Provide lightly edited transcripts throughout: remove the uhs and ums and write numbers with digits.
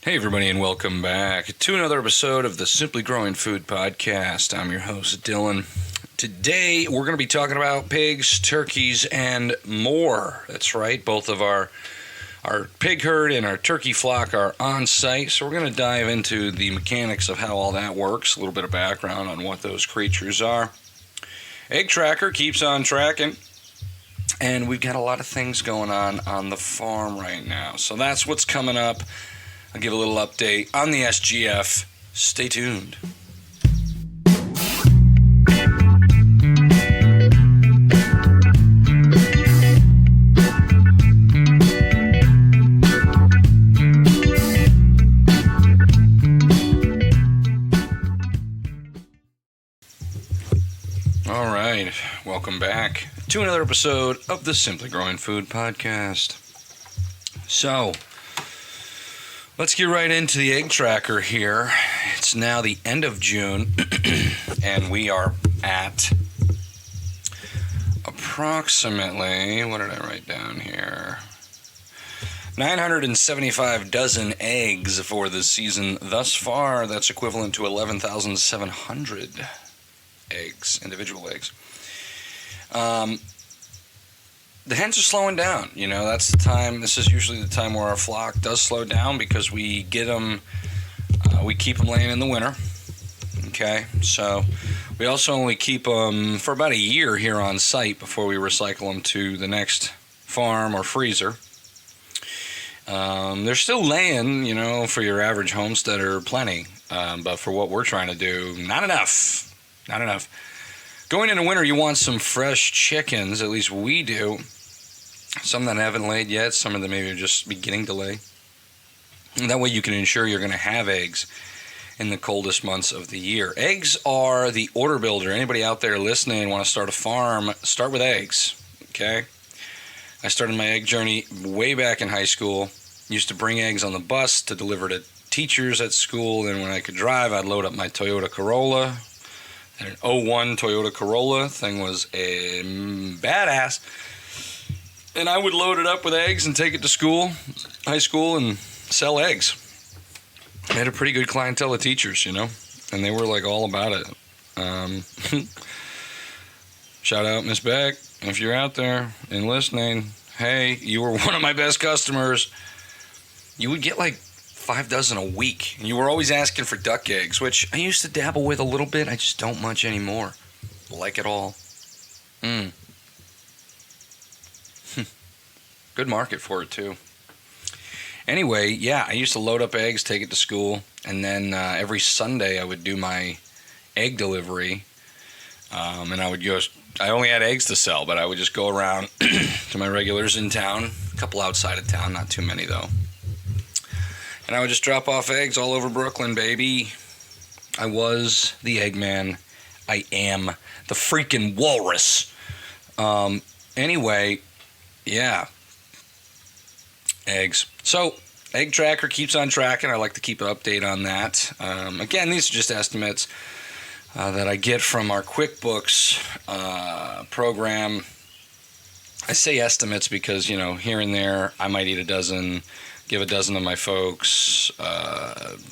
Hey everybody, and welcome back to another episode of the Simply Growing Food Podcast. I'm your host, Dillon. Today we're going to be talking about pigs, turkeys, and more. That's right, both of our pig herd and our turkey flock are on site, so we're going to dive into the mechanics of how all that works, a little bit of background on what those creatures are. Egg Tracker keeps on tracking, and we've got a lot of things going on the farm right now. So that's what's coming up. I'll give a little update on the SGF. Stay tuned. All right, welcome back to another episode of the Simply Growing Food Podcast. So, let's get right into the egg tracker here. It's now the end of June, and we are at approximately, what did I write down here? 975 dozen eggs for the season thus far. That's equivalent to 11,700 eggs, individual eggs. The hens are slowing down. You know, that's the time. This is usually the time where our flock does slow down because we get them, we keep them laying in the winter. Okay, so we also only keep them for about a year here on site before we recycle them to the next farm or freezer. They're still laying, you know, for your average homesteader, plenty. But for what we're trying to do, not enough. Not enough. Going into winter, you want some fresh chickens, at least we do. Some that haven't laid yet, some of them maybe are just beginning to lay. And that way you can ensure you're going to have eggs in the coldest months of the year. Eggs are the order builder. Anybody out there listening and want to start a farm, start with eggs, okay? I started my egg journey way back in high school. Used to bring eggs on the bus to deliver to teachers at school. Then when I could drive, I'd load up my Toyota Corolla. An 01 Toyota Corolla. Thing was a badass. And I would load it up with eggs and take it to school, high school, and sell eggs. I had a pretty good clientele of teachers, you know, and they were like all about it. Shout out Miss Beck, if you're out there and listening. Hey, you were one of my best customers. You would get like 5 dozen a week. And you were always asking for duck eggs, which I used to dabble with a little bit. I just don't much anymore. Like it all. Good market for it too. Anyway, yeah, I used to load up eggs, take it to school, and then every Sunday I would do my egg delivery. And I only had eggs to sell, but I would just go around to my regulars in town, a couple outside of town, not too many though. And I would just drop off eggs all over Brooklyn, baby. I was the Eggman. I am the freaking walrus. Anyway, yeah. Eggs. So, Egg Tracker keeps on tracking. I like to keep an update on that. Again, these are just estimates that I get from our QuickBooks program. I say estimates because, you know, here and there, I might eat a dozen, give a dozen to my folks.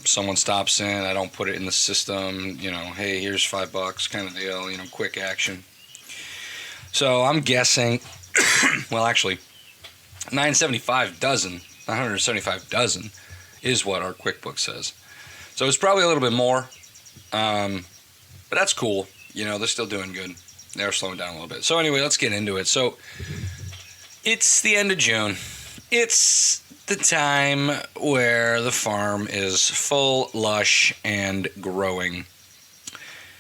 Someone stops in, I don't put it in the system, you know, hey, here's $5 kind of deal, you know, quick action. So I'm guessing, well, actually, 975 dozen is what our QuickBooks says. So it's probably a little bit more, but that's cool. You know, they're still doing good. They're slowing down a little bit. So anyway, let's get into it. So it's the end of June. It's the time where the farm is full, lush, and growing.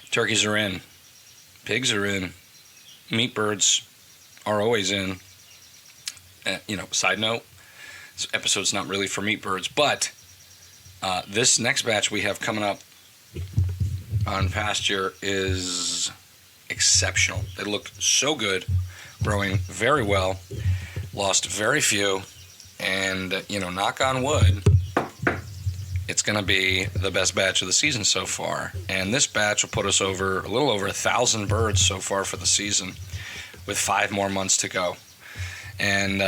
Turkeys are in. Pigs are in. Meat birds are always in. You know, side note, this episode's not really for meat birds, but this next batch we have coming up on pasture is exceptional. They look so good, growing very well, lost very few, and, you know, knock on wood, it's going to be the best batch of the season so far. And this batch will put us over a little over 1,000 birds so far for the season, with 5 more months to go. And,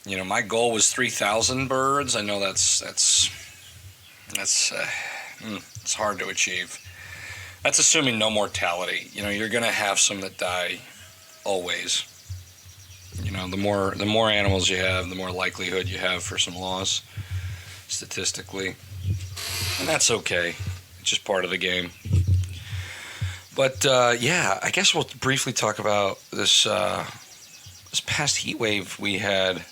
you know, my goal was 3,000 birds. I know that's That's it's hard to achieve. That's assuming no mortality. You're going to have some that die always. The more animals you have, the more likelihood you have for some loss, statistically. And that's okay. It's just part of the game. But, I guess we'll briefly talk about this past heat wave we had.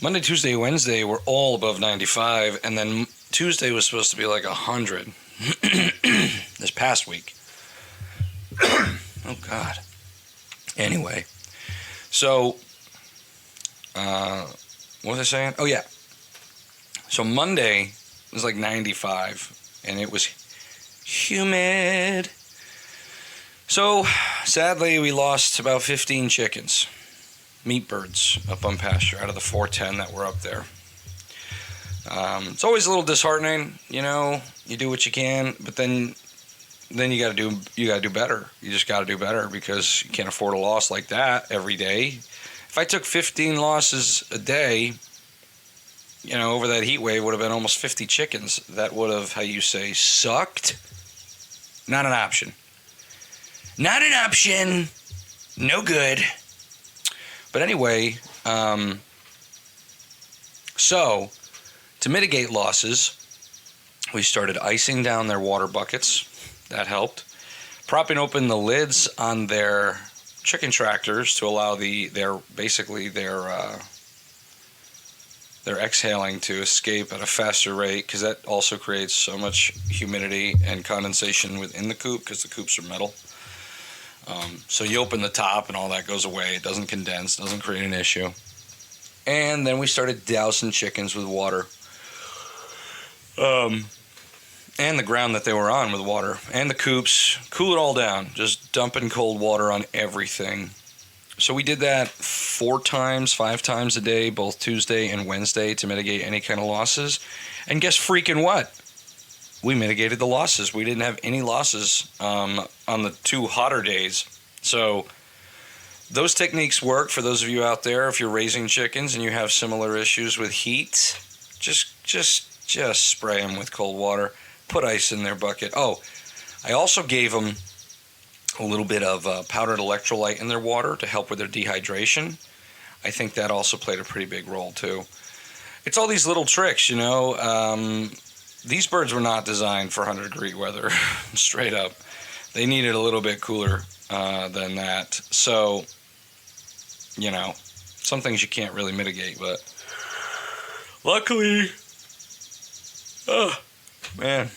Monday, Tuesday, Wednesday were all above 95, and then Tuesday was supposed to be like 100 this past week. Oh, God. Anyway, so, what was I saying? Oh, yeah. So Monday was like 95, and it was humid. So, sadly, we lost about 15 chickens, meat birds, up on pasture out of the 410 that were up there. It's always a little disheartening, you do what you can, but then you got to do better. You just got to do better because you can't afford a loss like that every day. If I took 15 losses a day, over that heat wave, would have been almost 50 chickens. That would have, sucked. Not an option. Not an option. No good. But anyway, so to mitigate losses, we started icing down their water buckets. That helped. Propping open the lids on their chicken tractors to allow their exhaling to escape at a faster rate, because that also creates so much humidity and condensation within the coop because the coops are metal. So you open the top and all that goes away. It doesn't condense, doesn't create an issue. And then we started dousing chickens with water. And the ground that they were on with water. And the coops, cool it all down. Just dumping cold water on everything. So we did that 5 times a day, both Tuesday and Wednesday, to mitigate any kind of losses. And guess freaking what? We mitigated the losses. We didn't have any losses on the 2 hotter days. So those techniques work for those of you out there. If you're raising chickens and you have similar issues with heat, just spray them with cold water. Put ice in their bucket. Oh, I also gave them a little bit of powdered electrolyte in their water to help with their dehydration. I think that also played a pretty big role too. It's all these little tricks, These birds were not designed for 100-degree weather, straight up. They needed a little bit cooler than that. So, some things you can't really mitigate, but luckily, man,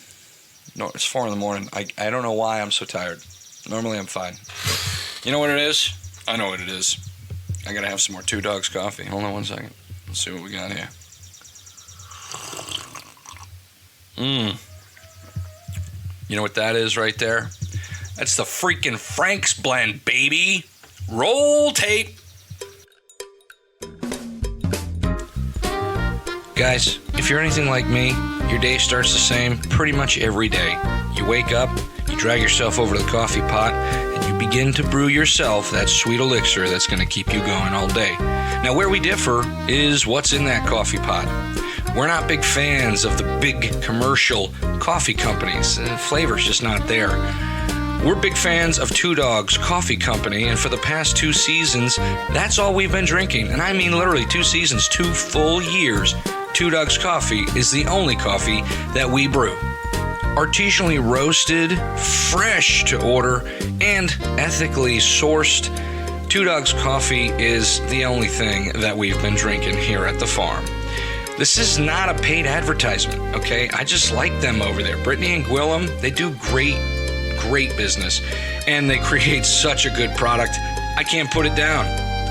no, it's 4 a.m. I don't know why I'm so tired. Normally I'm fine. You know what it is? I know what it is. I gotta have some more Two Dogs coffee. Hold on one second. Let's see what we got here. You know what that is right there? That's the freaking Frank's blend, baby. Roll tape. Guys, if you're anything like me, your day starts the same pretty much every day. You wake up, you drag yourself over to the coffee pot, and you begin to brew yourself that sweet elixir that's going to keep you going all day. Now, where we differ is what's in that coffee pot. We're not big fans of the big commercial coffee companies. The flavor's just not there. We're big fans of Two Dogs Coffee Company, and for the past 2 seasons, that's all we've been drinking. And I mean literally 2 seasons, 2 full years. Two Dogs Coffee is the only coffee that we brew. Artisanally roasted, fresh to order, and ethically sourced, Two Dogs Coffee is the only thing that we've been drinking here at the farm. This is not a paid advertisement, okay? I just like them over there. Brittany and Gwillem, they do great business, and they create such a good product. I can't put it down.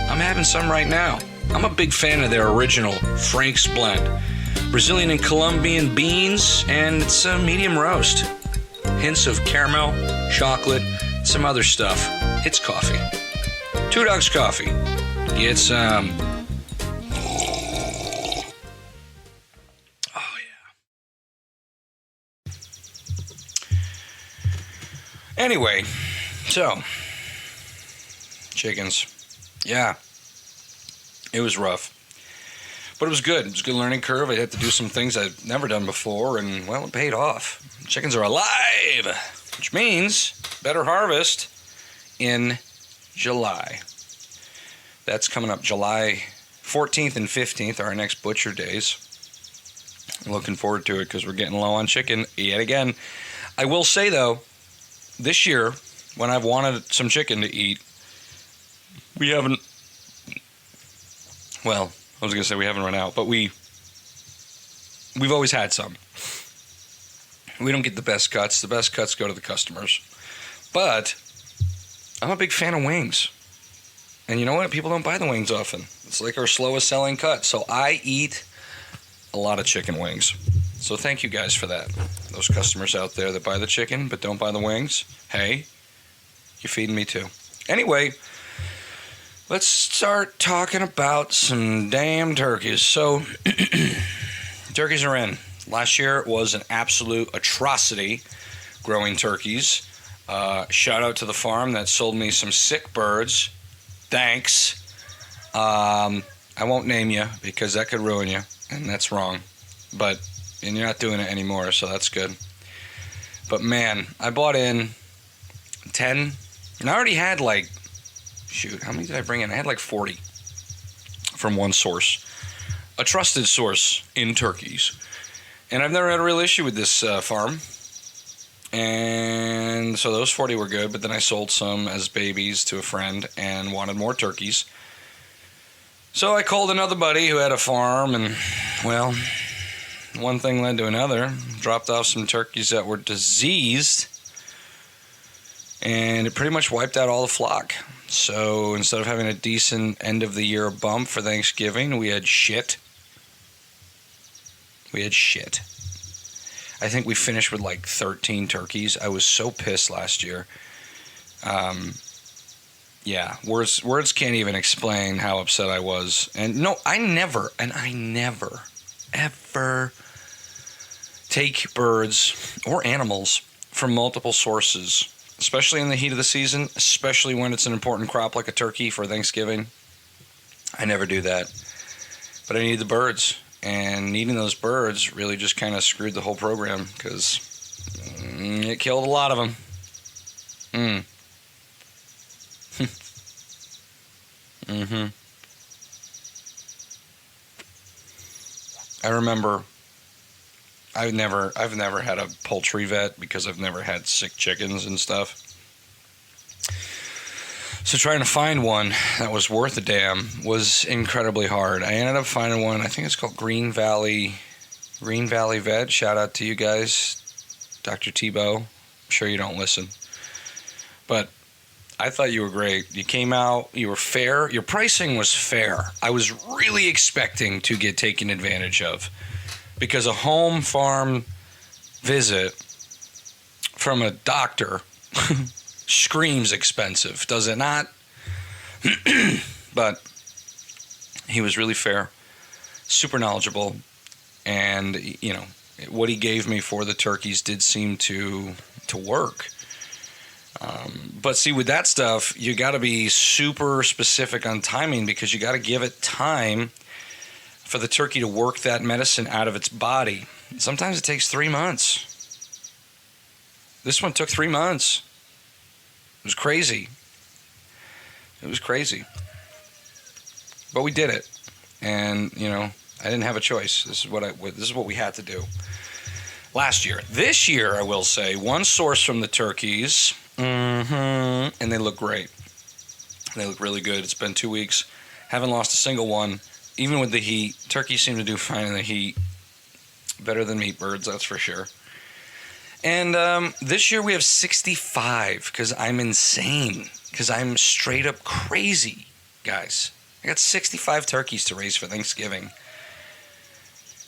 I'm having some right now. I'm a big fan of their original Frank's blend. Brazilian and Colombian beans, and it's a medium roast. Hints of caramel, chocolate, some other stuff. It's coffee. Two Dogs Coffee. Get some. Oh, yeah. Anyway, so, chickens. Yeah, it was rough. But it was good. It was a good learning curve. I had to do some things I'd never done before, and, well, it paid off. Chickens are alive, which means better harvest in July. That's coming up. July 14th and 15th are our next butcher days. I'm looking forward to it because we're getting low on chicken yet again. I will say, though, this year, when I've wanted some chicken to eat, we haven't, well, I was going to say we haven't run out, but we've always had some. We don't get the best cuts. The best cuts go to the customers. But I'm a big fan of wings. And you know what? People don't buy the wings often. It's like our slowest selling cut. So I eat a lot of chicken wings. So thank you guys for that. Those customers out there that buy the chicken but don't buy the wings, hey, you're feeding me too. Anyway, let's start talking about some damn turkeys. So turkeys are in. Last year was an absolute atrocity growing turkeys. Shout out to the farm that sold me some sick birds. Thanks. I won't name you because that could ruin you, and that's wrong. And you're not doing it anymore, so that's good. But man, I bought in 10, and I already had how many did I bring in? I had 40 from one source, a trusted source in turkeys. And I've never had a real issue with this farm. And so those 40 were good, but then I sold some as babies to a friend and wanted more turkeys. So I called another buddy who had a farm, and, well, one thing led to another. Dropped off some turkeys that were diseased, and it pretty much wiped out all the flock. So instead of having a decent end-of-the-year bump for Thanksgiving, we had shit. I think we finished with 13 turkeys. I was so pissed last year. Yeah, words can't even explain how upset I was. And no, I never, ever take birds or animals from multiple sources, especially in the heat of the season, especially when it's an important crop like a turkey for Thanksgiving. I never do that. But I need the birds. And needing those birds really just kind of screwed the whole program because it killed a lot of them. I remember I've never had a poultry vet because I've never had sick chickens and stuff. So trying to find one that was worth a damn was incredibly hard. I ended up finding one. I think it's called Green Valley Vet. Shout out to you guys, Dr. Tebow. I'm sure you don't listen, but I thought you were great. You came out. You were fair. Your pricing was fair. I was really expecting to get taken advantage of because a home farm visit from a doctor screams expensive, does it not? But he was really fair, super knowledgeable, and what he gave me for the turkeys did seem to work. But see, with that stuff, you got to be super specific on timing because you got to give it time for the turkey to work that medicine out of its body. Sometimes it takes 3 months. This one took 3 months. It was crazy. But we did it. And, I didn't have a choice. This is what we had to do last year. This year, I will say, one source from the turkeys, and they look great. They look really good. It's been 2 weeks. Haven't lost a single one. Even with the heat, turkeys seem to do fine in the heat. Better than meat birds, that's for sure. And this year we have 65 because I'm insane. Because I'm straight up crazy, guys. I got 65 turkeys to raise for Thanksgiving.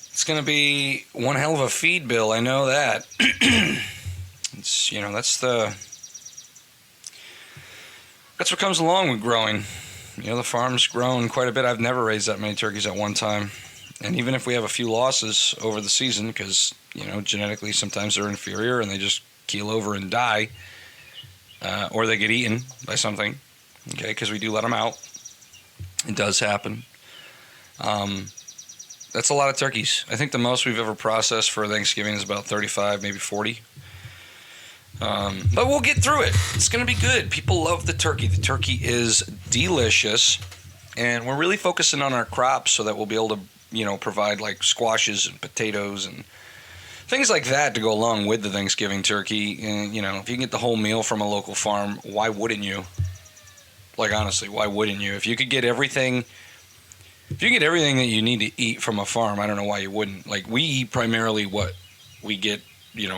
It's going to be one hell of a feed bill, I know that. It's, that's what comes along with growing. The farm's grown quite a bit. I've never raised that many turkeys at one time. And even if we have a few losses over the season, because, genetically sometimes they're inferior and they just keel over and die, or they get eaten by something, okay, because we do let them out. It does happen. That's a lot of turkeys. I think the most we've ever processed for Thanksgiving is about 35, maybe 40. But we'll get through it. It's going to be good. People love the turkey. The turkey is delicious. And we're really focusing on our crops so that we'll be able to, provide like squashes and potatoes and things like that to go along with the Thanksgiving turkey. And, if you can get the whole meal from a local farm, why wouldn't you? Like, honestly, why wouldn't you? If you get everything that you need to eat from a farm, I don't know why you wouldn't. Like, we eat primarily what we get,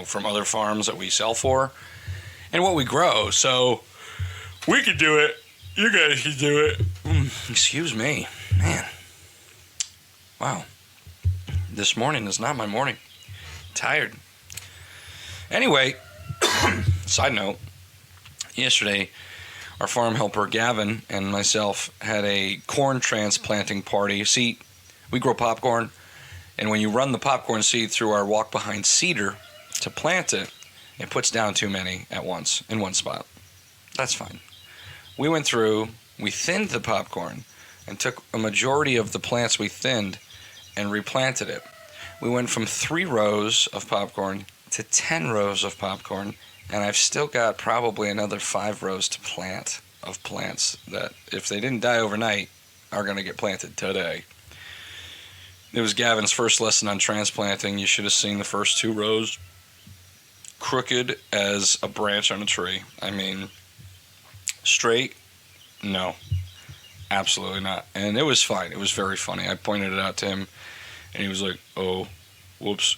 from other farms that we sell for and what we grow. So we could do it. You guys can do it. Excuse me. Man. Wow. This morning is not my morning. I'm tired. Anyway, side note, yesterday, our farm helper Gavin and myself had a corn transplanting party. See, we grow popcorn, and when you run the popcorn seed through our walk-behind seeder to plant it, it puts down too many at once in one spot. That's fine. We went through, we thinned the popcorn, and took a majority of the plants we thinned and replanted it. We went from 3 rows of popcorn to 10 rows of popcorn, and I've still got probably another 5 rows to plant of plants that, if they didn't die overnight, are going to get planted today. It was Gavin's first lesson on transplanting. You should have seen the first 2 rows. Crooked as a branch on a tree. I mean, straight? No. Absolutely not. And it was fine. It was very funny. I pointed it out to him, and he was like, oh, whoops.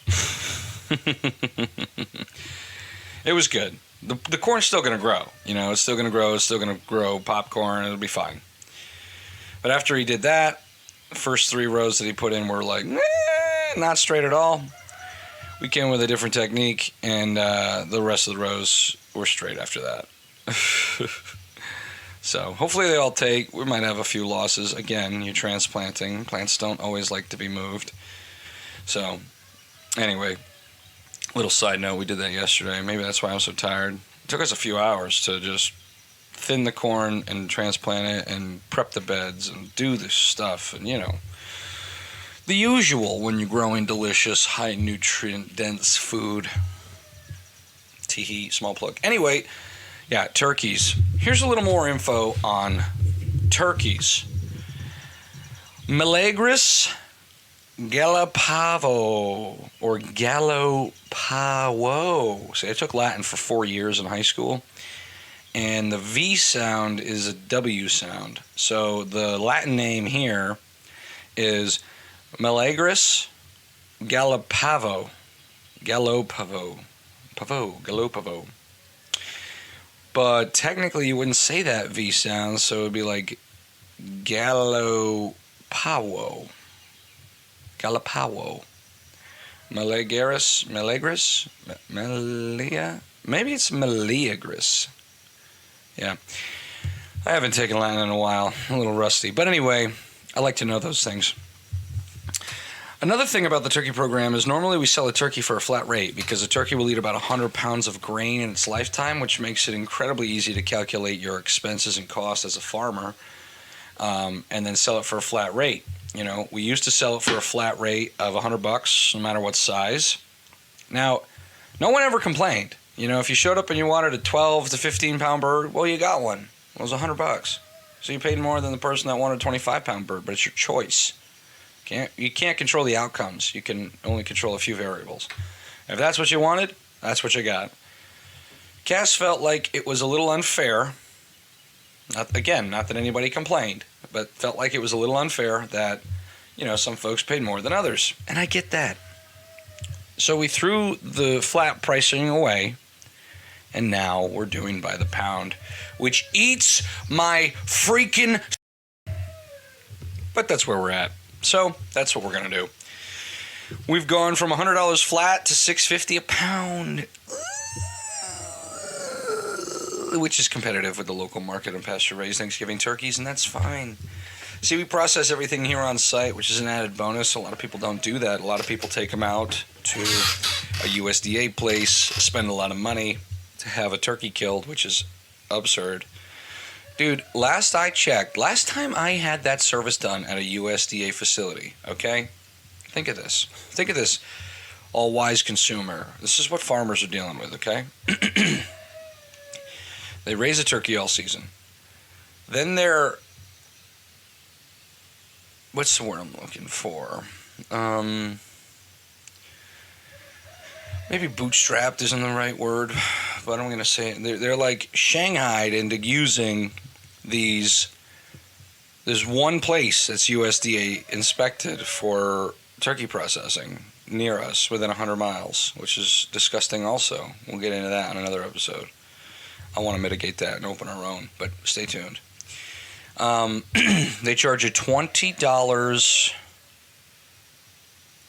It was good. The corn's still going to grow. It's still going to grow. It's still going to grow popcorn. It'll be fine. But after he did that, the first 3 rows that he put in were like, not straight at all. We came with a different technique, and the rest of the rows were straight after that. So hopefully they all take. We might have a few losses. Again, you're transplanting. Plants don't always like to be moved. So anyway, little side note, we did that yesterday. Maybe that's why I'm so tired. It took us a few hours to just thin the corn and transplant it and prep the beds and do this stuff. And, the usual when you're growing delicious, high nutrient dense food. Tee-hee, small plug. Anyway, yeah, turkeys. Here's a little more info on turkeys. Melagris Gallopavo, or Gallopavo. See, I took Latin for 4 years in high school, and the V sound is a W sound. So the Latin name here is Melagris Gallopavo. Gallopavo. But technically you wouldn't say that V sound, so it would be like Gallopavo. Melagris? Melia? Maybe it's Meleagris. Yeah. I haven't taken Latin in a while. I'm a little rusty. But anyway, I like to know those things. Another thing about the turkey program is normally we sell a turkey for a flat rate because a turkey will eat about 100 pounds of grain in its lifetime, which makes it incredibly easy to calculate your expenses and costs as a farmer, and then sell it for a flat rate. We used to sell it for a flat rate of $100, no matter what size. Now, no one ever complained. If you showed up and you wanted a 12 to 15 pound bird, well, you got one. It was $100. So you paid more than the person that wanted a 25 pound bird, but it's your choice. You can't control the outcomes. You can only control a few variables. If that's what you wanted, that's what you got. Cass felt like it was a little unfair. Not that anybody complained, but felt like it was a little unfair that, some folks paid more than others. And I get that. So we threw the flat pricing away, and now we're doing by the pound, which eats my freaking... But that's where we're at. So that's what we're going to do. We've gone from $100 flat to $6.50 a pound, which is competitive with the local market and pasture-raised Thanksgiving turkeys, and that's fine. See, we process everything here on site, which is an added bonus. A lot of people don't do that. A lot of people take them out to a USDA place, spend a lot of money to have a turkey killed, which is absurd. Dude, last time I had that service done at a USDA facility, okay? Think of this. Think of this, all-wise consumer. This is what farmers are dealing with, okay? They raise a turkey all season. Then they're... What's the word I'm looking for? Maybe bootstrapped isn't the right word, but I'm going to say it. They're like shanghaied into using these... There's one place that's USDA inspected for turkey processing near us within 100 miles, which is disgusting also. We'll get into that in another episode. I want to mitigate that and open our own, but stay tuned. They charge you $20.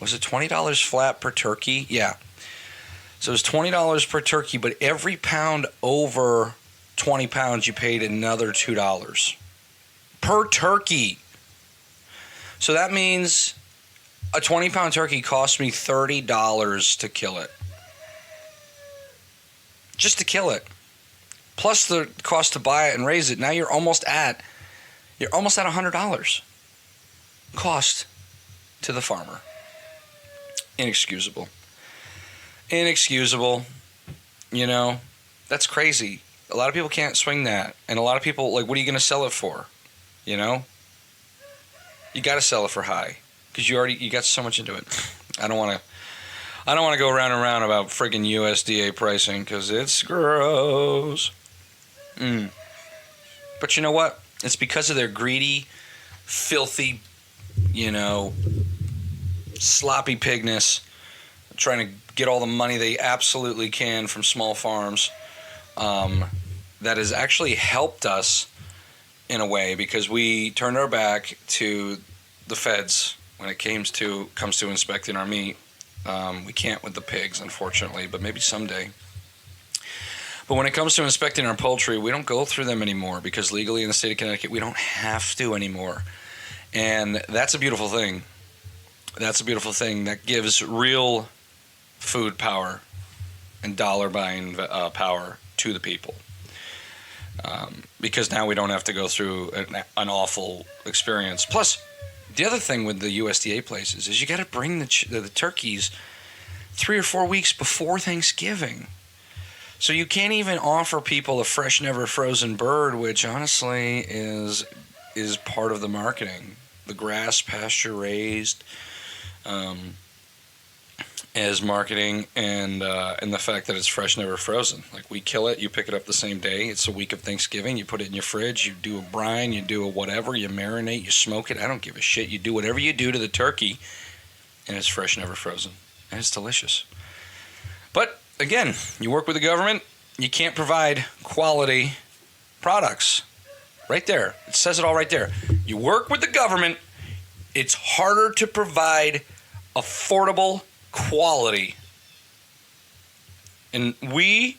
Was it $20 flat per turkey? Yeah. So it's $20 per turkey, but every pound over 20 pounds, you paid another $2 per turkey. So that means a 20-pound turkey cost me $30 to kill it. Just to kill it. Plus the cost to buy it and raise it. Now you're almost at $100 cost to the farmer. Inexcusable. You know, that's crazy. A lot of people can't swing that. And a lot of people, like, what are you going to sell it for? You know? You got to sell it for high. Because you got so much into it. I don't want to go round and round about friggin' USDA pricing because it's gross. But you know what? It's because of their greedy, filthy, you know, sloppy pigness, trying to get all the money they absolutely can from small farms, that has actually helped us in a way because we turned our back to the feds when it comes to inspecting our meat. We can't with the pigs, unfortunately, but maybe someday. But when it comes to inspecting our poultry, we don't go through them anymore because legally in the state of Connecticut, we don't have to anymore. And that's a beautiful thing. That's a beautiful thing that gives real food power and dollar buying power to the people. Because now we don't have to go through an awful experience. Plus, the other thing with the USDA places is you got to bring the turkeys 3 or 4 weeks before Thanksgiving. So you can't even offer people a fresh, never frozen bird, which honestly is part of the marketing. The grass pasture raised as marketing, and the fact that it's fresh, never frozen. Like, we kill it, you pick it up the same day. It's a week of Thanksgiving. You put it in your fridge. You do a brine. You do a whatever. You marinate. You smoke it. I don't give a shit. You do whatever you do to the turkey, and it's fresh, never frozen, and it's delicious. But again, you work with the government. You can't provide quality products. Right there. It says it all right there. You work with the government. It's harder to provide affordable quality. And we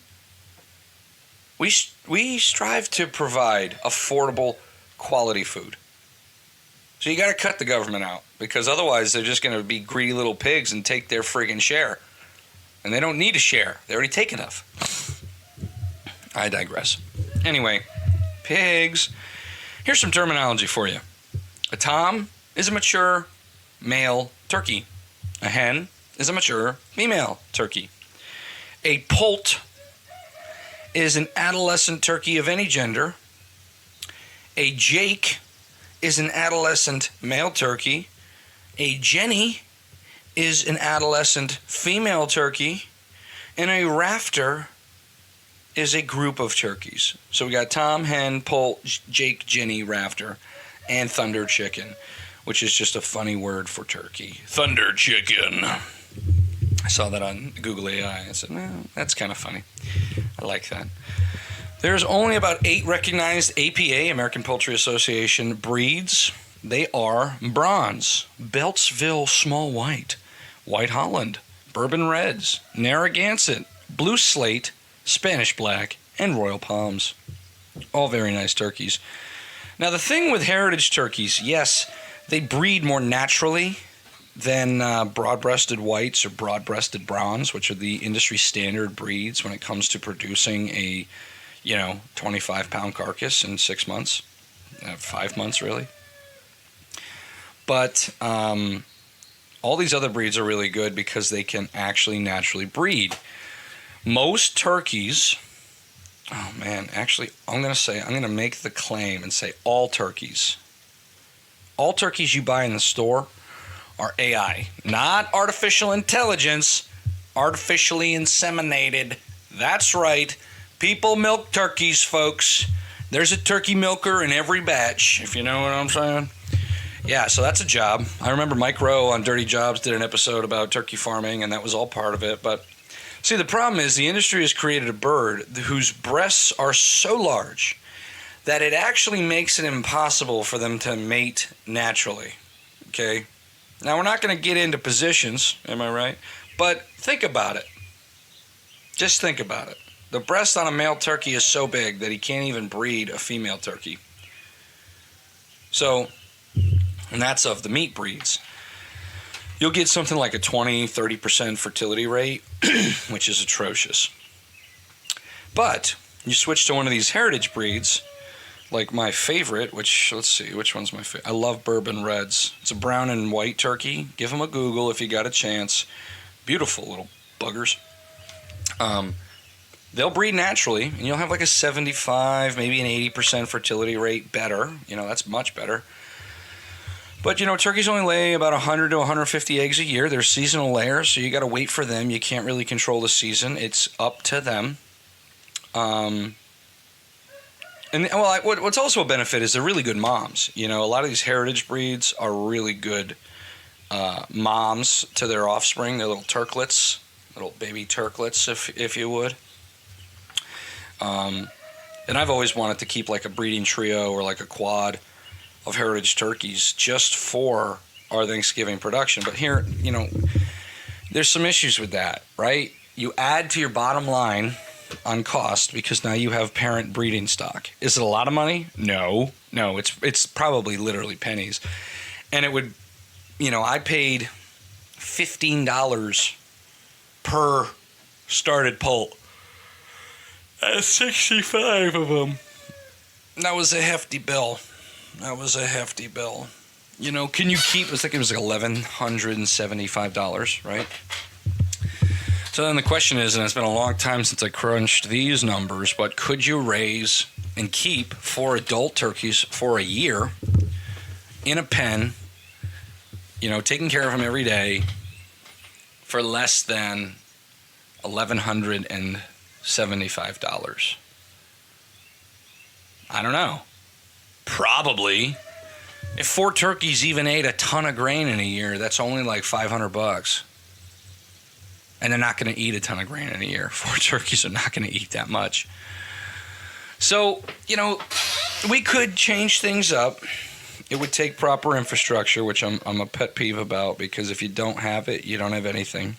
strive to provide affordable quality food. So you got to cut the government out because otherwise they're just going to be greedy little pigs and take their friggin' share. And they don't need to share. They already take enough. I digress. Anyway, pigs. Here's some terminology for you. A tom is a mature male turkey. A hen is a mature female turkey. A poult is an adolescent turkey of any gender. A jake is an adolescent male turkey. A jenny is an adolescent female turkey. And a rafter is a group of turkeys. So we got tom, hen, poult, jake, jenny, rafter, and thunder chicken, which is just a funny word for turkey. Thunder chicken. I saw that on Google AI. I said, well, that's kind of funny. I like that. There's only about 8 recognized APA, American Poultry Association, breeds. They are bronze, Beltsville small white, White Holland, Bourbon Reds, Narragansett, Blue Slate, Spanish Black, and Royal Palms. All very nice turkeys. Now, the thing with heritage turkeys, yes, they breed more naturally than broad-breasted whites or broad-breasted browns, which are the industry standard breeds when it comes to producing a, 25-pound carcass in 6 months, 5 months really. But All these other breeds are really good because they can actually naturally breed. Most turkeys, oh man, actually, I'm going to make the claim and say all turkeys you buy in the store are AI, not artificial intelligence, artificially inseminated. That's right. People milk turkeys, folks. There's a turkey milker in every batch, if you know what I'm saying. Yeah, so that's a job. I remember Mike Rowe on Dirty Jobs did an episode about turkey farming, and that was all part of it. But see, the problem is the industry has created a bird whose breasts are so large that it actually makes it impossible for them to mate naturally. Okay? Now, we're not going to get into positions, am I right? But think about it. Just think about it. The breast on a male turkey is so big that he can't even breed a female turkey. So, and that's of the meat breeds. You'll get something like a 20-30% fertility rate, which is atrocious. But you switch to one of these heritage breeds, like my favorite, which, let's see, which one's my favorite? I love bourbon reds. It's a brown and white turkey. Give them a Google if you got a chance. Beautiful little buggers. They'll breed naturally, and you'll have like a 75, maybe an 80% fertility rate better. That's much better. But, turkeys only lay about 100 to 150 eggs a year. They're seasonal layers, so you got to wait for them. You can't really control the season. It's up to them. What's also a benefit is they're really good moms. A lot of these heritage breeds are really good moms to their offspring. They're little turklets, little baby turklets, if you would. And I've always wanted to keep like a breeding trio or like a quad of heritage turkeys just for our Thanksgiving production. But here, there's some issues with that, right? You add to your bottom line on cost because now you have parent breeding stock. Is it a lot of money? No, it's probably literally pennies. And it would, I paid $15 per started poult. That's 65 of them. That was a hefty bill. Can you keep, it was like $1,175, right? So then the question is, and it's been a long time since I crunched these numbers, but could you raise and keep 4 adult turkeys for a year in a pen, taking care of them every day for less than $1,175? I don't know. Probably. If 4 turkeys even ate a ton of grain in a year, that's only like $500. And they're not going to eat a ton of grain in a year. 4 turkeys are not going to eat that much. So, we could change things up. It would take proper infrastructure, which I'm a pet peeve about, because if you don't have it, you don't have anything.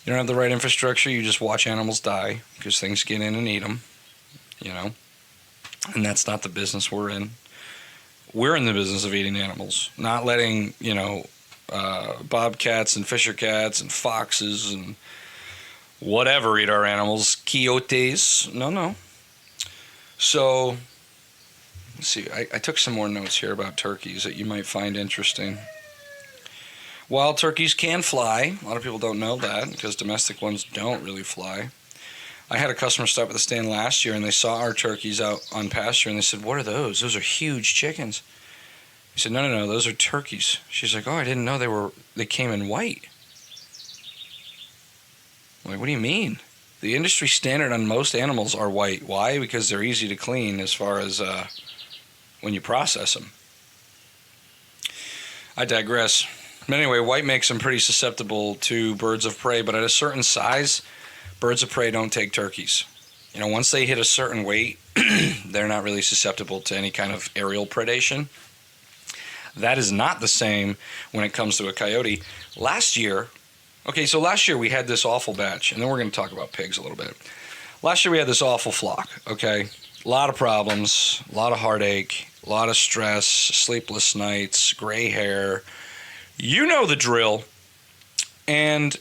You don't have the right infrastructure, you just watch animals die because things get in and eat them, And that's not the business we're in. We're in the business of eating animals, not letting, bobcats and fisher cats and foxes and whatever eat our animals. Coyotes. No. So, let's see. I took some more notes here about turkeys that you might find interesting. Wild turkeys can fly. A lot of people don't know that because domestic ones don't really fly. I had a customer stop at the stand last year and they saw our turkeys out on pasture and they said, "What are those? Those are huge chickens." He said, No, those are turkeys. She's like, "Oh, I didn't know they came in white." I'm like, what do you mean? The industry standard on most animals are white. Why? Because they're easy to clean as far as when you process them. I digress. But anyway, white makes them pretty susceptible to birds of prey, but at a certain size, birds of prey don't take turkeys. Once they hit a certain weight, they're not really susceptible to any kind of aerial predation. That is not the same when it comes to a coyote. Last year we had this awful batch, and then we're going to talk about pigs a little bit. Last year we had this awful flock, okay? A lot of problems, a lot of heartache, a lot of stress, sleepless nights, gray hair. You know the drill. And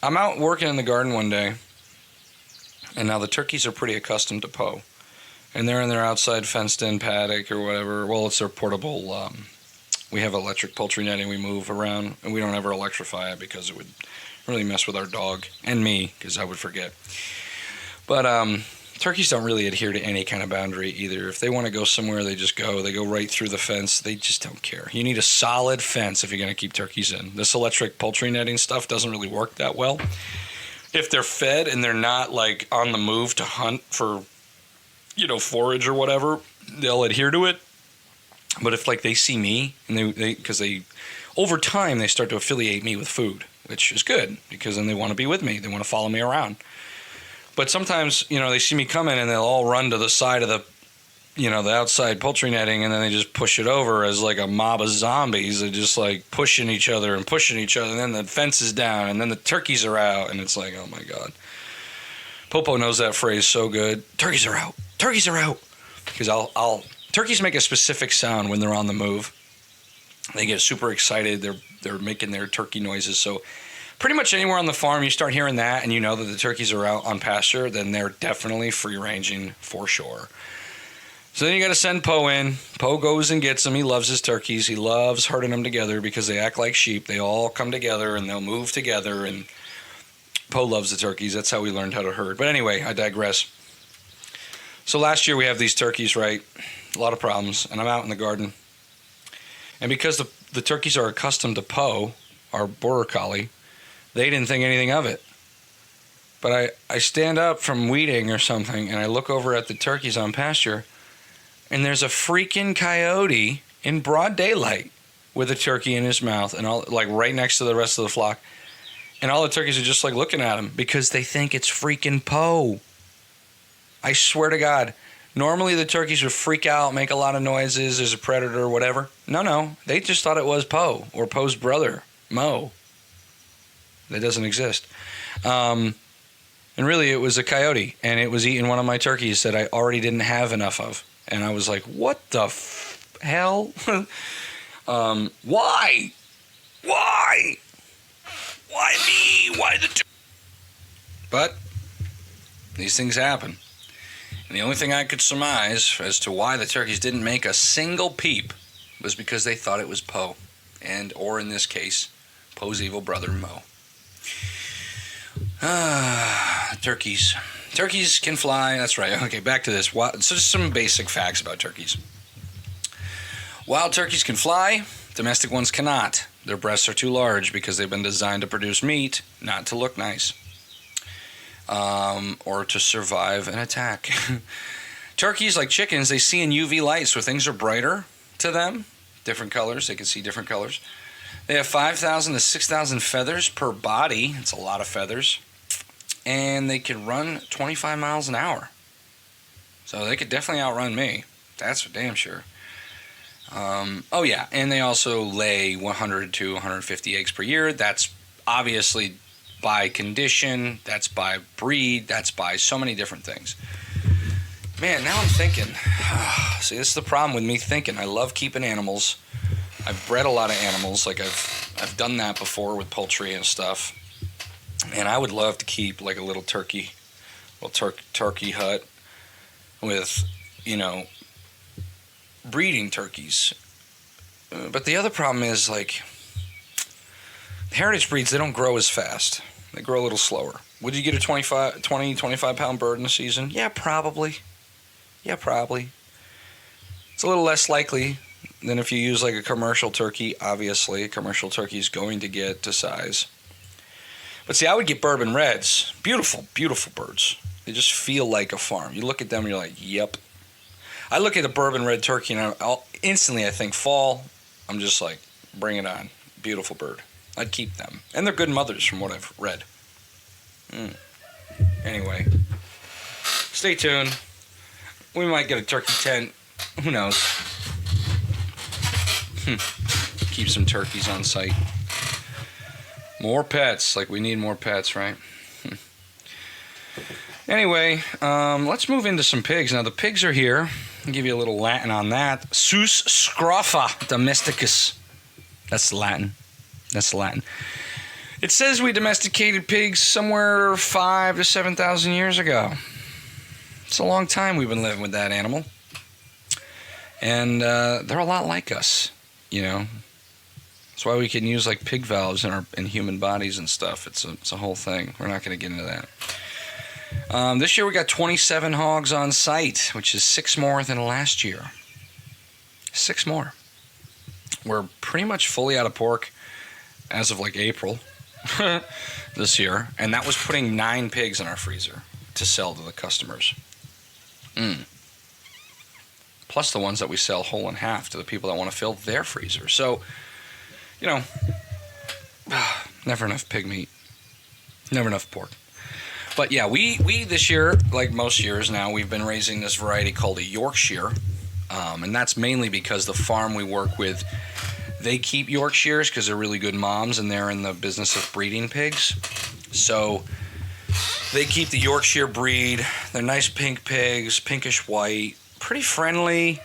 I'm out working in the garden one day, and now the turkeys are pretty accustomed to Poe. And they're in their outside fenced-in paddock or whatever. Well, it's their portable We have electric poultry netting we move around, and we don't ever electrify it because it would really mess with our dog and me, because I would forget. But turkeys don't really adhere to any kind of boundary either. If they want to go somewhere, they just go. They go right through the fence. They just don't care. You need a solid fence if you're going to keep turkeys in. This electric poultry netting stuff doesn't really work that well. If they're fed and they're not like on the move to hunt for, forage or whatever, they'll adhere to it. But if like they see me, and because they over time they start to affiliate me with food, which is good, because then they want to be with me. They want to follow me around. But sometimes, they see me coming and they'll all run to the side of the outside poultry netting, and then they just push it over as like a mob of zombies. They're just like pushing each other, and then the fence is down, and then the turkeys are out, and it's like, oh my God. Popo knows that phrase so good. Turkeys are out. Turkeys are out. Because turkeys make a specific sound when they're on the move. They get super excited. They're making their turkey noises. So pretty much anywhere on the farm you start hearing that, and you know that the turkeys are out on pasture, then they're definitely free ranging for sure. So then you got to send Poe in. Poe goes and gets them. He loves his turkeys. He loves herding them together because they act like sheep. They all come together and they'll move together, and Poe loves the turkeys. That's how we learned how to herd. But anyway, I digress. So last year we have these turkeys, right? A lot of problems, and I'm out in the garden. And because the turkeys are accustomed to Poe, our border collie, they didn't think anything of it. But I stand up from weeding or something, and I look over at the turkeys on pasture, and there's a freaking coyote in broad daylight with a turkey in his mouth, and all like right next to the rest of the flock. And all the turkeys are just like looking at him because they think it's freaking Poe. I swear to God. Normally the turkeys would freak out, make a lot of noises, there's a predator or whatever. No. They just thought it was Poe or Poe's brother, Mo. That doesn't exist. And really it was a coyote, and it was eating one of my turkeys that I already didn't have enough of. And I was like, what the hell? Why? Why? Why me? Why the But these things happen. And the only thing I could surmise as to why the turkeys didn't make a single peep was because they thought it was Poe. Or in this case, Poe's evil brother, Mo. Turkeys. Turkeys can fly. That's right. Okay, back to this. So just some basic facts about turkeys. Wild turkeys can fly. Domestic ones cannot. Their breasts are too large because they've been designed to produce meat, not to look nice. Or to survive an attack. Turkeys, like chickens, they see in UV light, so things are brighter to them. Different colors. They can see different colors. They have 5,000 to 6,000 feathers per body. It's a lot of feathers. And they can run 25 miles an hour. So they could definitely outrun me. That's for damn sure. Oh yeah, and they also lay 100 to 150 eggs per year. That's obviously by condition, that's by breed, that's by so many different things. Man, now I'm thinking. See, this is the problem with me thinking. I love keeping animals. I've bred a lot of animals. Like I've done that before with poultry and stuff. And I would love to keep like a little turkey hut with, breeding turkeys. But the other problem is like heritage breeds, they don't grow as fast. They grow a little slower. Would you get a 25 pound bird in a season? Yeah, probably. It's a little less likely than if you use like a commercial turkey. Obviously, a commercial turkey is going to get to size. But see, I would get bourbon reds. Beautiful, beautiful birds. They just feel like a farm. You look at them and you're like, yep. I look at a bourbon red turkey and instantly I think fall. I'm just like, bring it on. Beautiful bird. I'd keep them. And they're good mothers from what I've read. Anyway, stay tuned. We might get a turkey tent. Who knows? Keep some turkeys on site. More pets. Like we need more pets, right? Anyway, let's move into some pigs. Now the pigs are here. I'll give you a little Latin on that. Sus scrofa domesticus. That's the Latin. It says we domesticated pigs somewhere 5,000 to 7,000 years ago. It's a long time we've been living with that animal. And they're a lot like us. you know. That's why we can use like pig valves in human bodies and stuff. It's a whole thing. We're not going to get into that. This year we got 27 hogs on site, which is 6 more than last year. 6 more. We're pretty much fully out of pork as of like April this year, and that was putting 9 pigs in our freezer to sell to the customers. Plus the ones that we sell whole and half to the people that want to fill their freezer. So, you know, never enough pig meat, never enough pork. But yeah, we this year, like most years now, we've been raising this variety called a Yorkshire, and that's mainly because the farm we work with, they keep Yorkshires because they're really good moms and they're in the business of breeding pigs. So they keep the Yorkshire breed. They're nice pink pigs, pinkish white, pretty friendly.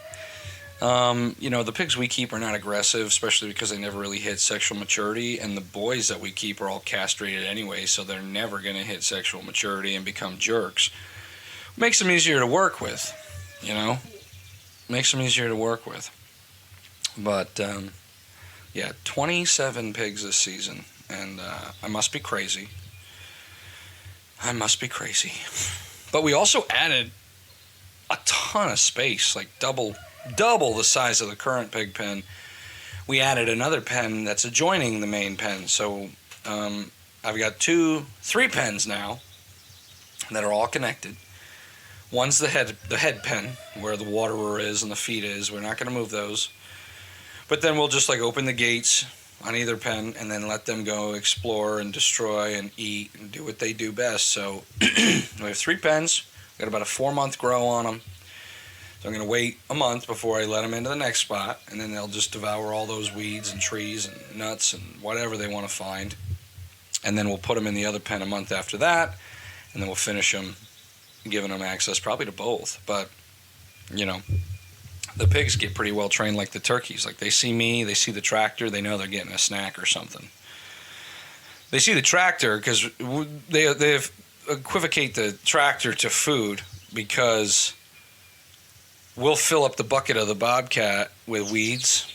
You know, the pigs we keep are not aggressive, especially because they never really hit sexual maturity, and the boys that we keep are all castrated anyway, so they're never going to hit sexual maturity and become jerks. Makes them easier to work with, you know? Makes them easier to work with. But, yeah, 27 pigs this season, and I must be crazy. I must be crazy. But we also added a ton of space, like double the size of the current pig pen. We added another pen that's adjoining the main pen. So I've got 3 pens now that are all connected. One's the head pen where the waterer is and the feed is. We're not going to move those. But then we'll just like open the gates on either pen and then let them go explore and destroy and eat and do what they do best. So we have 3 pens. We've got about a 4-month grow on them. So I'm going to wait a month before I let them into the next spot, and then they'll just devour all those weeds and trees and nuts and whatever they want to find. And then we'll put them in the other pen a month after that, and then we'll finish them, giving them access probably to both. But, you know, the pigs get pretty well trained like the turkeys. Like they see me, they see the tractor, they know they're getting a snack or something. They see the tractor because they equivocate the tractor to food because we'll fill up the bucket of the bobcat with weeds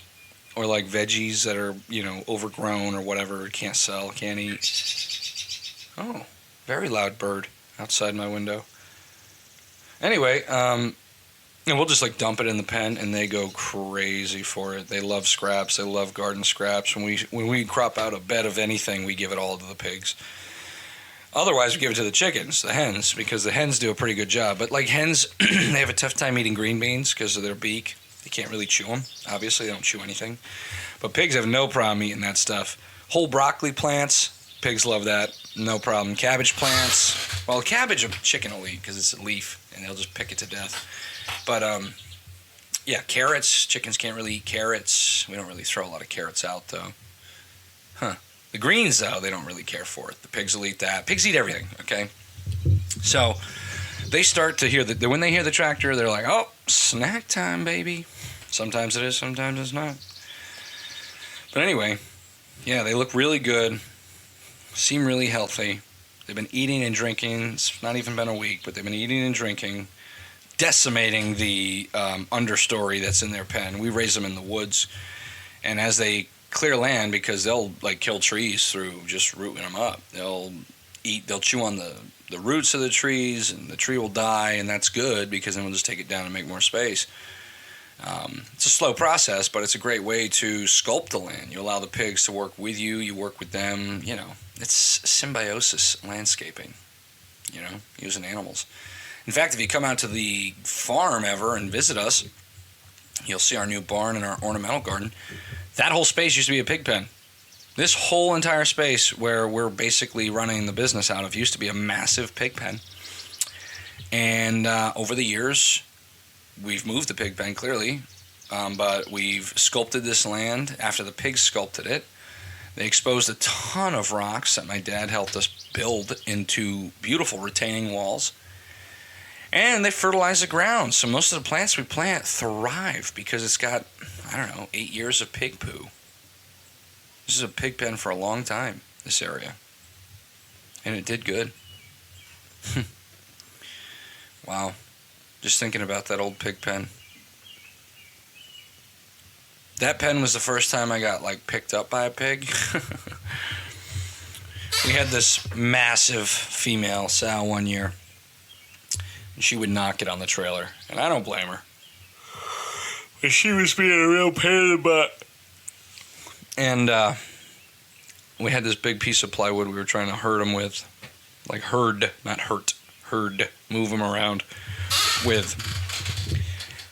or like veggies that are, you know, overgrown or whatever, can't sell, can't eat. Oh, very loud bird outside my window. Anyway, and we'll just like dump it in the pen and they go crazy for it. They love scraps. They love garden scraps. When we crop out a bed of anything, we give it all to the pigs. Otherwise, we give it to the chickens, the hens, because the hens do a pretty good job. But like hens, they have a tough time eating green beans because of their beak. They can't really chew them. Obviously, they don't chew anything. But pigs have no problem eating that stuff. Whole broccoli plants, pigs love that. No problem. Cabbage plants. Well, cabbage a chicken will eat because it's a leaf, and they'll just pick it to death. But, yeah, carrots. Chickens can't really eat carrots. We don't really throw a lot of carrots out, though. Huh. The greens, though, they don't really care for it. The pigs will eat that. Pigs eat everything, okay? So they start to hear when they hear the tractor, they're like, oh, snack time, baby. Sometimes it is, sometimes it's not. But anyway, yeah, they look really good, seem really healthy. They've been eating and drinking. It's not even been a week, but they've been eating and drinking, decimating the understory that's in their pen. We raise them in the woods, and as they clear land, because they'll like kill trees through just rooting them up. They'll chew on the roots of the trees, and the tree will die, and that's good because then we'll just take it down and make more space. It's a slow process, but it's a great way to sculpt the land. You allow the pigs to work with you, you work with them, you know. It's symbiosis landscaping, you know, using animals. In fact, if you come out to the farm ever and visit us, you'll see our new barn and our ornamental garden. That whole space used to be a pig pen. This whole entire space where we're basically running the business out of used to be a massive pig pen. And over the years, we've moved the pig pen, clearly, but we've sculpted this land after the pigs sculpted it. They exposed a ton of rocks that my dad helped us build into beautiful retaining walls. And they fertilize the ground. So most of the plants we plant thrive because it's got, 8 years of pig poo. This is a pig pen for a long time, this area. And it did good. Wow. Just thinking about that old pig pen. That pen was the first time I got like picked up by a pig. We had this massive female sow one year, and she would knock it on the trailer, and I don't blame her. But she was being a real pain in the butt. And we had this big piece of plywood we were trying to herd them with. Like herd, not hurt. Herd. Move them around with.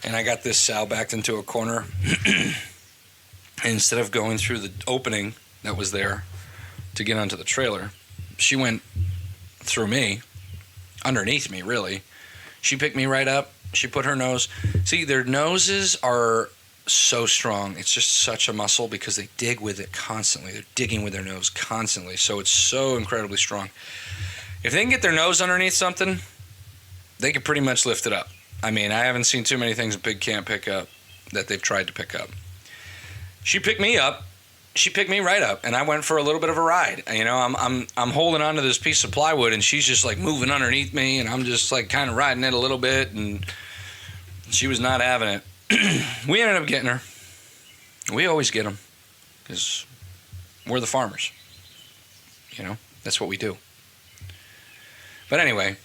And I got this sow backed into a corner. And instead of going through the opening that was there to get onto the trailer, she went through me, underneath me, really. She picked me right up. She put her nose. See, their noses are so strong. It's just such a muscle because they dig with it constantly. They're digging with their nose constantly. So it's so incredibly strong. If they can get their nose underneath something, they can pretty much lift it up. I mean, I haven't seen too many things a pig can't pick up that they've tried to pick up. She picked me up. She picked me right up, and I went for a little bit of a ride. You know, I'm holding onto this piece of plywood, and she's just like moving underneath me, and I'm just like kind of riding it a little bit, and she was not having it. We ended up getting her. We always get them because we're the farmers. You know, that's what we do. But anyway,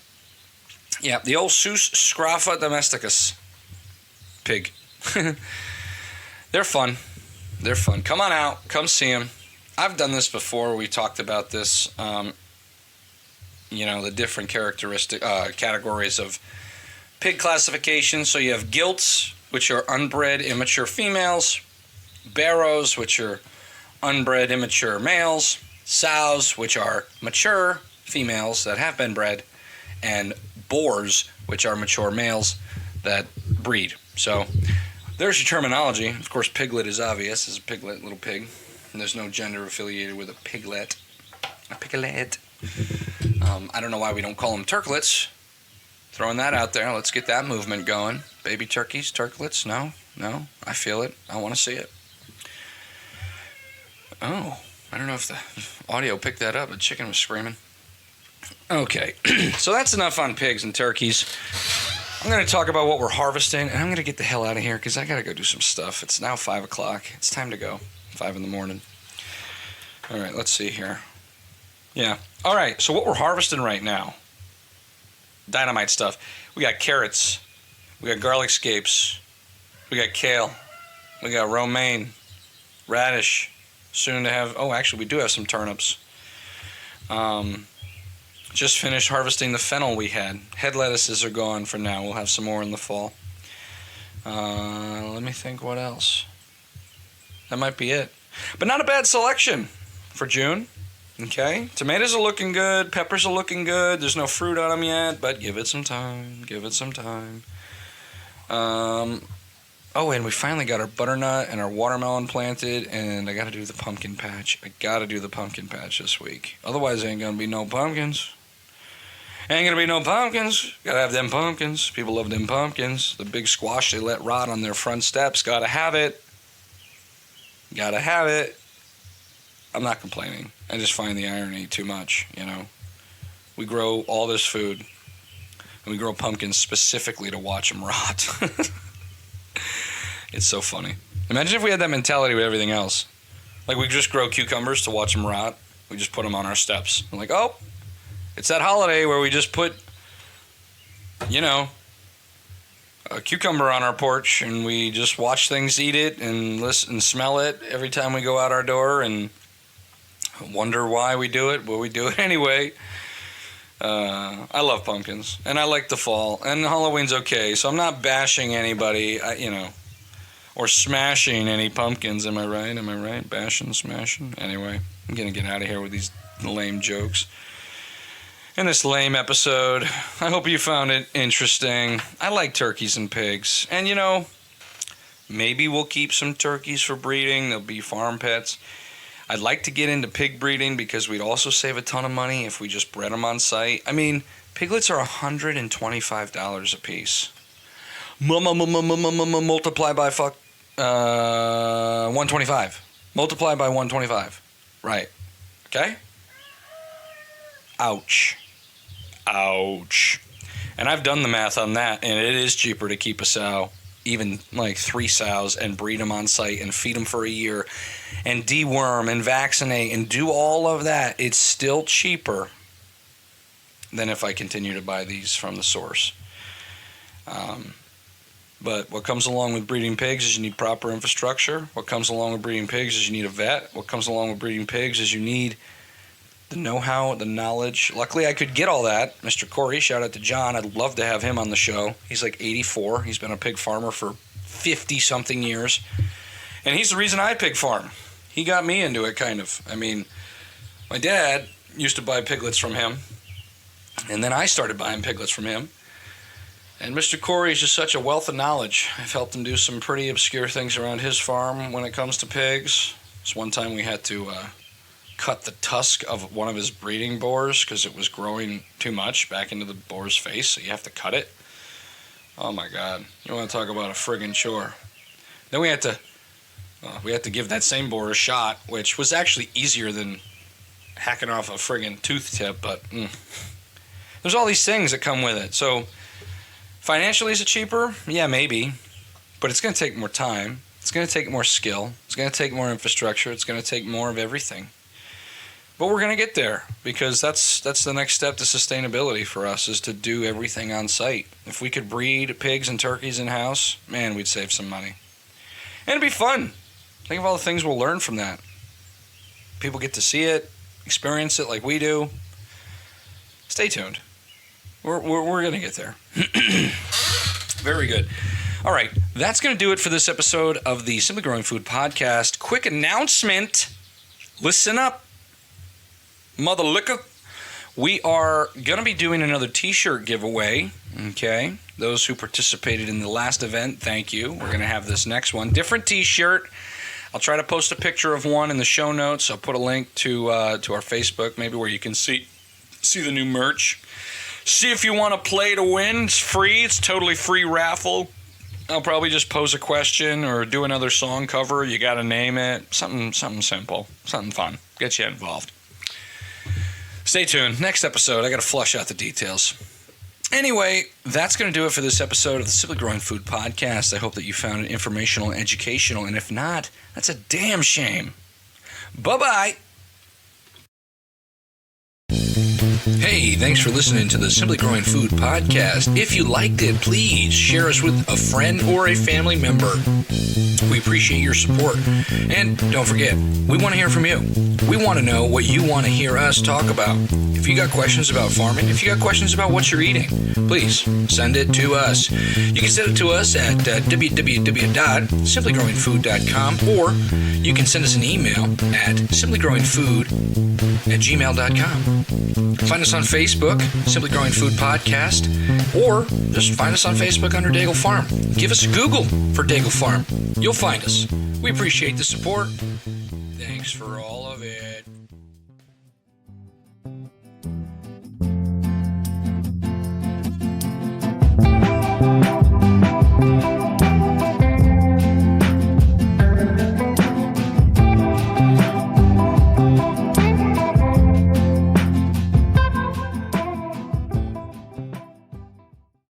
yeah, the old Sus scrofa domesticus pig. They're fun. They're fun. Come on out. Come see them. I've done this before. We talked about this. You know, the different categories of pig classification. So you have gilts, which are unbred immature females. Barrows, which are unbred immature males. Sows, which are mature females that have been bred. And boars, which are mature males that breed. So there's your terminology. Of course, piglet is obvious. It's a piglet, little pig. And there's no gender affiliated with a piglet. A piglet. I don't know why we don't call them turklets. Throwing that out there. Let's get that movement going. Baby turkeys, turklets. No. I feel it. I want to see it. Oh, I don't know if the audio picked that up. The chicken was screaming. Okay, so that's enough on pigs and turkeys. I'm going to talk about what we're harvesting, and I'm going to get the hell out of here because I got to go do some stuff. It's now 5 o'clock. It's time to go. 5 in the morning. All right, let's see here. Yeah. All right, so what we're harvesting right now, dynamite stuff. We got carrots. We got garlic scapes. We got kale. We got romaine, radish. Soon to have, actually, we do have some turnips. Just finished harvesting the fennel we had. Head lettuces are gone for now. We'll have some more in the fall. Let me think what else. That might be it. But not a bad selection for June. Okay? Tomatoes are looking good. Peppers are looking good. There's no fruit on them yet, but give it some time. Give it some time. And we finally got our butternut and our watermelon planted, and I got to do the pumpkin patch. I got to do the pumpkin patch this week. Otherwise, there ain't going to be no pumpkins. Ain't going to be no pumpkins. Got to have them pumpkins. People love them pumpkins. The big squash they let rot on their front steps. Got to have it. Got to have it. I'm not complaining. I just find the irony too much, you know. We grow all this food, and we grow pumpkins specifically to watch them rot. It's so funny. Imagine if we had that mentality with everything else. Like, we just grow cucumbers to watch them rot. We just put them on our steps. I'm like, it's that holiday where we just put, a cucumber on our porch, and we just watch things eat it and listen and smell it every time we go out our door and wonder why we do it, but we do it anyway. I love pumpkins, and I like the fall, and Halloween's okay, so I'm not bashing anybody, or smashing any pumpkins. Am I right? Bashing, smashing? Anyway, I'm going to get out of here with these lame jokes. In this lame episode, I hope you found it interesting. I like turkeys and pigs. And, maybe we'll keep some turkeys for breeding. They'll be farm pets. I'd like to get into pig breeding because we'd also save a ton of money if we just bred them on site. I mean, piglets are $125 a piece. Multiply by 125. Multiply by 125. Right. Okay? Ouch. And I've done the math on that, and it is cheaper to keep a sow even like 3 sows and breed them on site and feed them for a year and deworm and vaccinate and do all of that, it's still cheaper than if I continue to buy these from the source. But what comes along with breeding pigs is you need proper infrastructure. What comes along with breeding pigs is you need a vet. What comes along with breeding pigs is you need the know-how, the knowledge. Luckily, I could get all that. Mr. Corey, shout out to John. I'd love to have him on the show. He's like 84. He's been a pig farmer for 50-something years. And he's the reason I pig farm. He got me into it, kind of. I mean, my dad used to buy piglets from him. And then I started buying piglets from him. And Mr. Corey is just such a wealth of knowledge. I've helped him do some pretty obscure things around his farm when it comes to pigs. This one time we had to cut the tusk of one of his breeding boars because it was growing too much back into the boar's face, so you have to cut it. Oh my God. You want to talk about a friggin' chore. Then we had to give that same boar a shot, which was actually easier than hacking off a friggin' tooth tip, but there's all these things that come with it. So financially, is it cheaper? Yeah, maybe. But it's going to take more time. It's going to take more skill. It's going to take more infrastructure. It's going to take more of everything. But we're going to get there because that's the next step to sustainability for us, is to do everything on site. If we could breed pigs and turkeys in-house, man, we'd save some money. And it'd be fun. Think of all the things we'll learn from that. People get to see it, experience it like we do. Stay tuned. We're going to get there. Very good. All right, that's going to do it for this episode of the Simply Growing Food Podcast. Quick announcement. Listen up, mother liquor. We are going to be doing another t-shirt giveaway, okay? Those who participated in the last event, thank you. We're going to have this next one. Different t-shirt. I'll try to post a picture of one in the show notes. I'll put a link to our Facebook, maybe where you can see the new merch. See if you want to play to win. It's free. It's totally free raffle. I'll probably just pose a question or do another song cover. You got to name it. Something simple. Something fun. Get you involved. Stay tuned. Next episode, I got to flush out the details. Anyway, that's going to do it for this episode of the Simply Growing Food Podcast. I hope that you found it informational and educational. And if not, that's a damn shame. Bye-bye. Hey, thanks for listening to the Simply Growing Food Podcast. If you liked it, please share us with a friend or a family member. We appreciate your support. And don't forget, we want to hear from you. We want to know what you want to hear us talk about. If you got questions about farming, if you got questions about what you're eating, please send it to us. You can send it to us at www.simplygrowingfood.com, or you can send us an email at simplygrowingfood@gmail.com. Find us on Facebook, Simply Growing Food Podcast, or just find us on Facebook under Daigle Farm. Give us a Google for Daigle Farm. You'll find us. We appreciate the support. Thanks for all of it.